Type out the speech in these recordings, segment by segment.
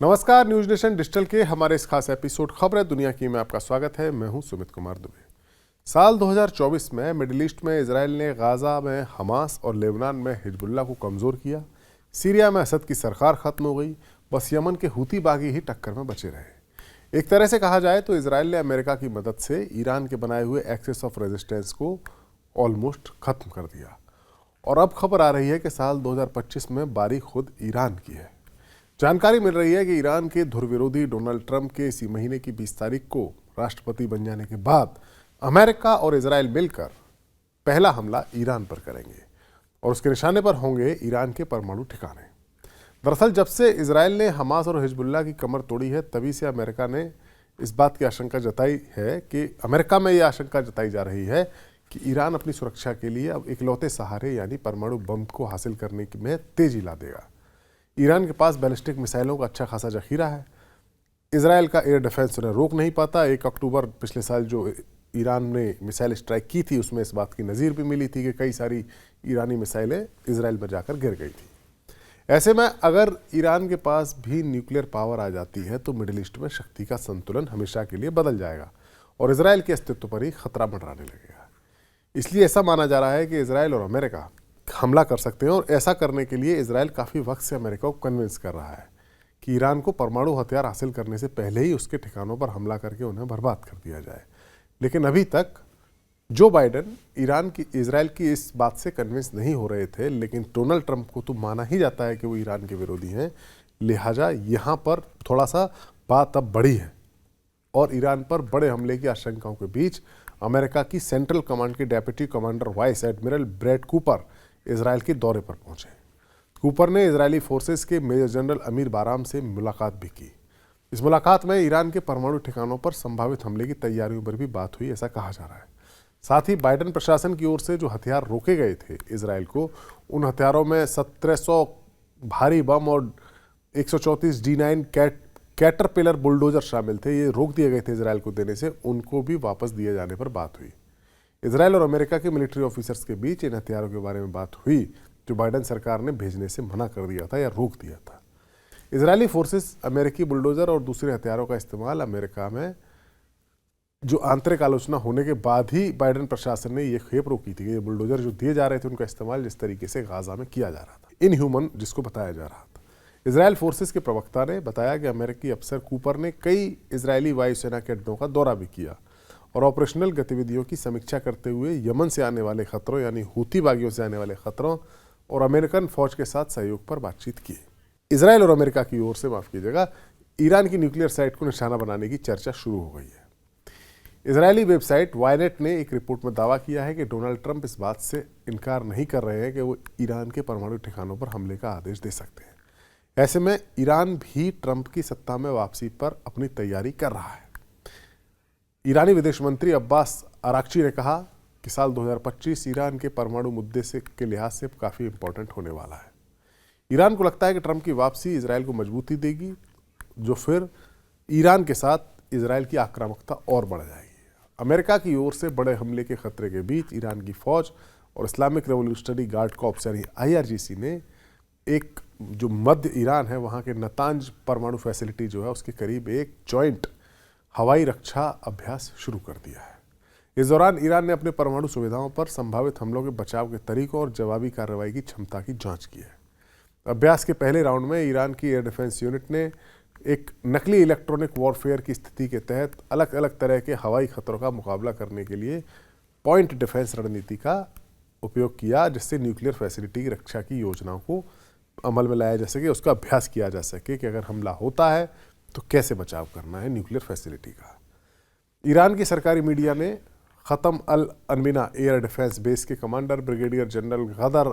नमस्कार, news nation digital के हमारे इस खास एपिसोड खबरें दुनिया की में आपका स्वागत है। मैं हूं सुमित कुमार दुबे। साल 2024 में मिडिल ईस्ट में इसराइल ने गाजा में हमास और लेबनान में हिजबुल्लाह को कमज़ोर किया। सीरिया में असद की सरकार ख़त्म हो गई। बस यमन के हूती बागी ही टक्कर में बचे रहे। एक तरह से कहा जाए तो इसराइल ने अमेरिका की मदद से ईरान के बनाए हुए एक्सेस ऑफ रेजिस्टेंस को ऑलमोस्ट ख़त्म कर दिया। और अब खबर आ रही है कि साल 2025 में बारी खुद ईरान की है। जानकारी मिल रही है कि ईरान के धुर विरोधी डोनाल्ड ट्रंप के इसी महीने की 20 तारीख को राष्ट्रपति बन जाने के बाद अमेरिका और इजराइल मिलकर पहला हमला ईरान पर करेंगे और उसके निशाने पर होंगे ईरान के परमाणु ठिकाने। दरअसल जब से इजराइल ने हमास और हिजबुल्लाह की कमर तोड़ी है, तभी से अमेरिका ने इस बात की आशंका जताई है कि अमेरिका में यह आशंका जताई जा रही है कि ईरान अपनी सुरक्षा के लिए अब इकलौते सहारे यानी परमाणु बम को हासिल करने में तेजी ला देगा। ईरान के पास बैलिस्टिक मिसाइलों का अच्छा खासा जखीरा है। इजराइल का एयर डिफेंस उन्हें रोक नहीं पाता। 1 अक्टूबर पिछले साल जो ईरान ने मिसाइल स्ट्राइक की थी, उसमें इस बात की नज़ीर भी मिली थी कि कई सारी ईरानी मिसाइलें इजराइल में जाकर गिर गई थी। ऐसे में अगर ईरान के पास भी न्यूक्लियर पावर आ जाती है तो मिडिल ईस्ट में शक्ति का संतुलन हमेशा के लिए बदल जाएगा और इजराइल के अस्तित्व पर ही खतरा मंडराने लगेगा। इसलिए ऐसा माना जा रहा है कि इजराइल और अमेरिका हमला कर सकते हैं और ऐसा करने के लिए इजराइल काफ़ी वक्त से अमेरिका को कन्विंस कर रहा है कि ईरान को परमाणु हथियार हासिल करने से पहले ही उसके ठिकानों पर हमला करके उन्हें बर्बाद कर दिया जाए। लेकिन अभी तक जो बाइडेन इजराइल की इस बात से कन्विंस नहीं हो रहे थे, लेकिन डोनाल्ड ट्रंप को तो माना ही जाता है कि वो ईरान के विरोधी हैं। लिहाजा यहाँ पर थोड़ा सा बात अब बढ़ी है और ईरान पर बड़े हमले की आशंकाओं के बीच अमेरिका की सेंट्रल कमांड के deputy commander vice admiral Brad Cooper Israel के दौरे पर पहुंचे। कूपर ने इजरायली फोर्सेस के मेजर जनरल अमीर बाराम से मुलाकात भी की। इस मुलाकात में ईरान के परमाणु ठिकानों पर संभावित हमले की तैयारियों पर भी बात हुई, ऐसा कहा जा रहा है। साथ ही बाइडेन प्रशासन की ओर से जो हथियार रोके गए थे इजराइल को, उन हथियारों में 1700 भारी बम और 134 D9 कैटरपिलर बुलडोजर शामिल थे। ये रोक दिए गए थे इजराइल को देने से, उनको भी वापस दिए जाने पर बात हुई। इजराइल और अमेरिका के मिलिट्री ऑफिसर्स के बीच इन हथियारों के बारे में बात हुई जो बाइडेन सरकार ने भेजने से मना कर दिया था या रोक दिया था। इजरायली फोर्सेस अमेरिकी बुलडोजर और दूसरे हथियारों का इस्तेमाल अमेरिका में जो आंतरिक आलोचना होने के बाद ही बाइडेन प्रशासन ने यह खेप रोकी थी कि ये बुलडोजर जो दिए जा रहे थे उनका इस्तेमाल जिस तरीके से गाजा में किया जा रहा था, इनह्यूमन जिसको बताया जा रहा था। इजराइल फोर्सेस के प्रवक्ता ने बताया कि अमेरिकी अफसर कूपर ने कई इजरायली वायुसेना के अड्डों का दौरा भी किया और ऑपरेशनल गतिविधियों की समीक्षा करते हुए यमन से आने वाले खतरों यानी हूती बागियों से आने वाले खतरों और अमेरिकन फौज के साथ सहयोग पर बातचीत की। इजराइल और अमेरिका की ओर से, माफ कीजिएगा, ईरान की न्यूक्लियर साइट को निशाना बनाने की चर्चा शुरू हो गई है। इजरायली वेबसाइट वायनेट ने एक रिपोर्ट में दावा किया है कि डोनाल्ड ट्रंप इस बात से इनकार नहीं कर रहे हैं कि वो ईरान के परमाणु ठिकानों पर हमले का आदेश दे सकते हैं। ऐसे में ईरान भी ट्रंप की सत्ता में वापसी पर अपनी तैयारी कर रहा है। ईरानी विदेश मंत्री अब्बास अराक्ची ने कहा कि साल 2025 ईरान के परमाणु मुद्दे से के लिहाज से काफ़ी इंपॉर्टेंट होने वाला है। ईरान को लगता है कि ट्रंप की वापसी इजराइल को मजबूती देगी, जो फिर ईरान के साथ इजराइल की आक्रामकता और बढ़ जाएगी। अमेरिका की ओर से बड़े हमले के खतरे के बीच ईरान की फौज और इस्लामिक रेवोल्यूशनरी गार्ड कॉर्प्स यानी IRGC ने एक जो मध्य ईरान है वहाँ के नतांज परमाणु फैसिलिटी जो है उसके करीब एक जॉइंट हवाई रक्षा अभ्यास शुरू कर दिया है। इस दौरान ईरान ने अपने परमाणु सुविधाओं पर संभावित हमलों के बचाव के तरीकों और जवाबी कार्रवाई की क्षमता की जांच की है। अभ्यास के पहले राउंड में ईरान की एयर डिफेंस यूनिट ने एक नकली इलेक्ट्रॉनिक वॉरफेयर की स्थिति के तहत अलग अलग तरह के हवाई खतरों का मुकाबला करने के लिए पॉइंट डिफेंस रणनीति का उपयोग किया, जिससे न्यूक्लियर फैसिलिटी की रक्षा की योजनाओं को अमल में लाया जा सके, उसका अभ्यास किया जा सके कि अगर हमला होता है तो कैसे बचाव करना है न्यूक्लियर फैसिलिटी का। ईरान की सरकारी मीडिया ने ख़त्म अल अनमिना एयर डिफेंस बेस के कमांडर ब्रिगेडियर जनरल गदर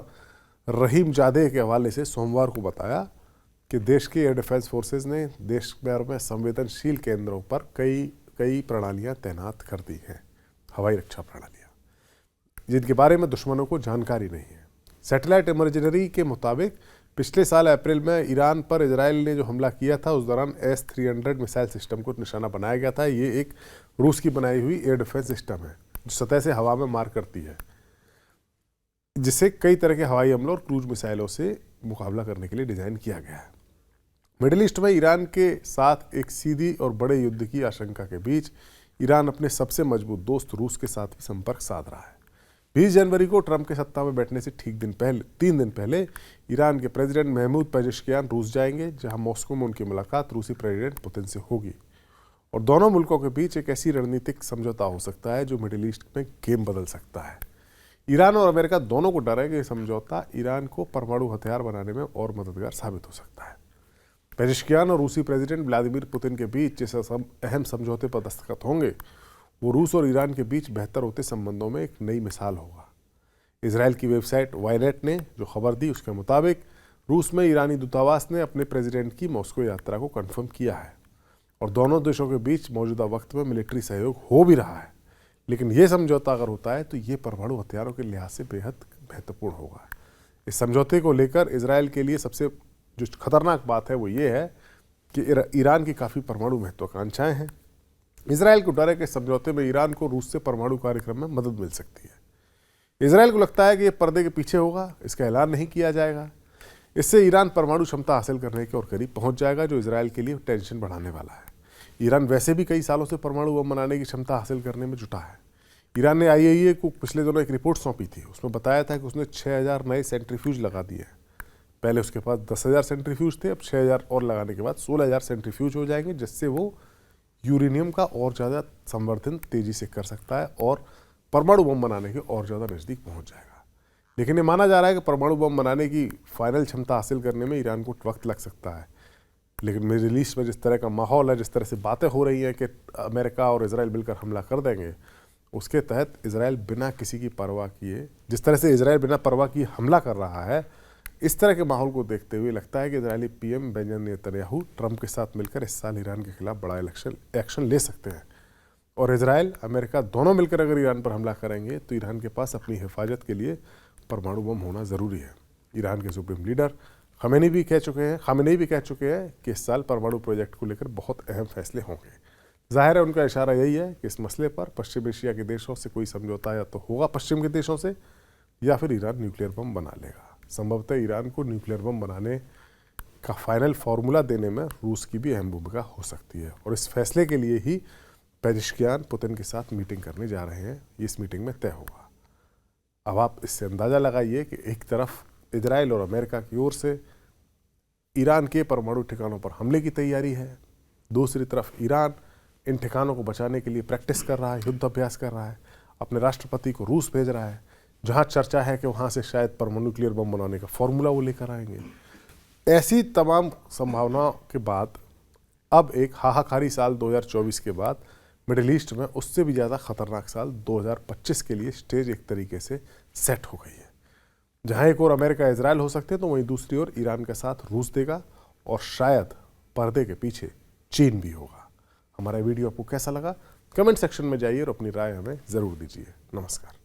रहीम जादे के हवाले से सोमवार को बताया कि देश के एयर डिफेंस फोर्सेज ने देश भर में संवेदनशील केंद्रों पर कई प्रणालियां तैनात कर दी हैं, हवाई रक्षा प्रणालियां, जिनके बारे में दुश्मनों को जानकारी नहीं है। सैटेलाइट इमर्जरी के मुताबिक पिछले साल अप्रैल में ईरान पर इजराइल ने जो हमला किया था उस दौरान S-300 मिसाइल सिस्टम को निशाना बनाया गया था। ये एक रूस की बनाई हुई एयर डिफेंस सिस्टम है जो सतह से हवा में मार करती है, जिसे कई तरह के हवाई हमलों और क्रूज मिसाइलों से मुकाबला करने के लिए डिज़ाइन किया गया है। मिडिल ईस्ट में ईरान के साथ एक सीधी और बड़े युद्ध की आशंका के बीच ईरान अपने सबसे मजबूत दोस्त रूस के साथ भी संपर्क साध रहा है। 20 जनवरी को ट्रंप के सत्ता में बैठने से ठीक 3 दिन पहले ईरान के प्रेसिडेंट महमूद पेजेश्कियान रूस जाएंगे, जहां मॉस्को में उनकी मुलाकात रूसी प्रेसिडेंट पुतिन से होगी और दोनों मुल्कों के बीच एक ऐसी रणनीतिक समझौता हो सकता है जो मिडिल ईस्ट में गेम बदल सकता है। ईरान और अमेरिका दोनों को डर है कि यह समझौता ईरान को परमाणु हथियार बनाने में और मददगार साबित हो सकता है। पेजेश्कियान और रूसी प्रेसिडेंट व्लादिमीर पुतिन के बीच जिस अहम समझौते पर दस्तखत होंगे वो रूस और ईरान के बीच बेहतर होते संबंधों में एक नई मिसाल होगा। इजराइल की वेबसाइट वायनेट ने जो खबर दी उसके मुताबिक रूस में ईरानी दूतावास ने अपने प्रेसिडेंट की मॉस्को यात्रा को कंफर्म किया है और दोनों देशों के बीच मौजूदा वक्त में मिलिट्री सहयोग हो भी रहा है। लेकिन यह समझौता अगर होता है तो ये परमाणु हथियारों के लिहाज से बेहद महत्वपूर्ण होगा। इस समझौते को लेकर इजराइल के लिए सबसे जो खतरनाक बात है वो ये है कि ईरान की काफ़ी परमाणु महत्वाकांक्षाएं हैं। इजराइल को डर है कि समझौते में ईरान को रूस से परमाणु कार्यक्रम में मदद मिल सकती है। इजराइल को लगता है कि यह पर्दे के पीछे होगा, इसका ऐलान नहीं किया जाएगा। इससे ईरान परमाणु क्षमता हासिल करने के और करीब पहुंच जाएगा, जो इजराइल के लिए टेंशन बढ़ाने वाला है। ईरान वैसे भी कई सालों से परमाणु बम बनाने की क्षमता हासिल करने में जुटा है। ईरान ने IAEA को पिछले दिनों एक रिपोर्ट सौंपी थी, उसमें बताया था कि उसने 6000 नए सेंट्रीफ्यूज लगा दिए हैं। पहले उसके पास 10,000 सेंट्रीफ्यूज थे, अब 6000 और लगाने के बाद 16,000 सेंट्रीफ्यूज हो जाएंगे, जिससे वो यूरेनियम का और ज़्यादा संवर्धन तेज़ी से कर सकता है और परमाणु बम बनाने के और ज़्यादा नज़दीक पहुंच जाएगा। लेकिन ये माना जा रहा है कि परमाणु बम बनाने की फाइनल क्षमता हासिल करने में ईरान को वक्त लग सकता है। लेकिन मिडिल ईस्ट में जिस तरह का माहौल है, जिस तरह से बातें हो रही हैं कि अमेरिका और इजराइल मिलकर हमला कर देंगे, उसके तहत इजराइल बिना किसी की परवाह किए, जिस तरह से इजराइल बिना परवाह किए हमला कर रहा है, इस तरह के माहौल को देखते हुए लगता है कि Israeli PM Benjamin Netanyahu Trump के साथ मिलकर इस साल ईरान के खिलाफ बड़ा एक्शन ले सकते हैं और इजराइल अमेरिका दोनों मिलकर अगर ईरान पर हमला करेंगे तो ईरान के पास अपनी हिफाजत के लिए परमाणु बम होना ज़रूरी है। ईरान के सुप्रीम लीडर खामेनेई भी कह चुके हैं कि इस साल परमाणु प्रोजेक्ट को लेकर बहुत अहम फैसले होंगे। जाहिर है उनका इशारा यही है कि इस मसले पर पश्चिम एशिया के देशों से कोई समझौता या तो होगा पश्चिम के देशों से, या फिर ईरान न्यूक्लियर बम बना लेगा। संभवतः ईरान को न्यूक्लियर बम बनाने का फाइनल फार्मूला देने में रूस की भी अहम भूमिका हो सकती है और इस फैसले के लिए ही पेजेश्कियान पुतिन के साथ मीटिंग करने जा रहे हैं। इस मीटिंग में तय होगा। अब आप इससे अंदाज़ा लगाइए कि एक तरफ इजराइल और अमेरिका की ओर से ईरान के परमाणु ठिकानों पर हमले की तैयारी है, दूसरी तरफ ईरान इन ठिकानों को बचाने के लिए प्रैक्टिस कर रहा है, युद्ध अभ्यास कर रहा है, अपने राष्ट्रपति को रूस भेज रहा है, जहां चर्चा है कि वहां से शायद परमाणु न्यूक्लियर बम बनाने का फॉर्मूला वो लेकर आएंगे। ऐसी तमाम संभावनाओं के बाद अब एक हाहाकारी साल 2024 के बाद मिडिल ईस्ट में उससे भी ज़्यादा खतरनाक साल 2025 के लिए स्टेज एक तरीके से सेट हो गई है। जहां एक और अमेरिका इजराइल हो सकते हैं तो वहीं दूसरी ओर ईरान के साथ रूस देगा और शायद पर्दे के पीछे चीन भी होगा। हमारा वीडियो आपको कैसा लगा? कमेंट सेक्शन में जाइए और अपनी राय हमें ज़रूर दीजिए। नमस्कार।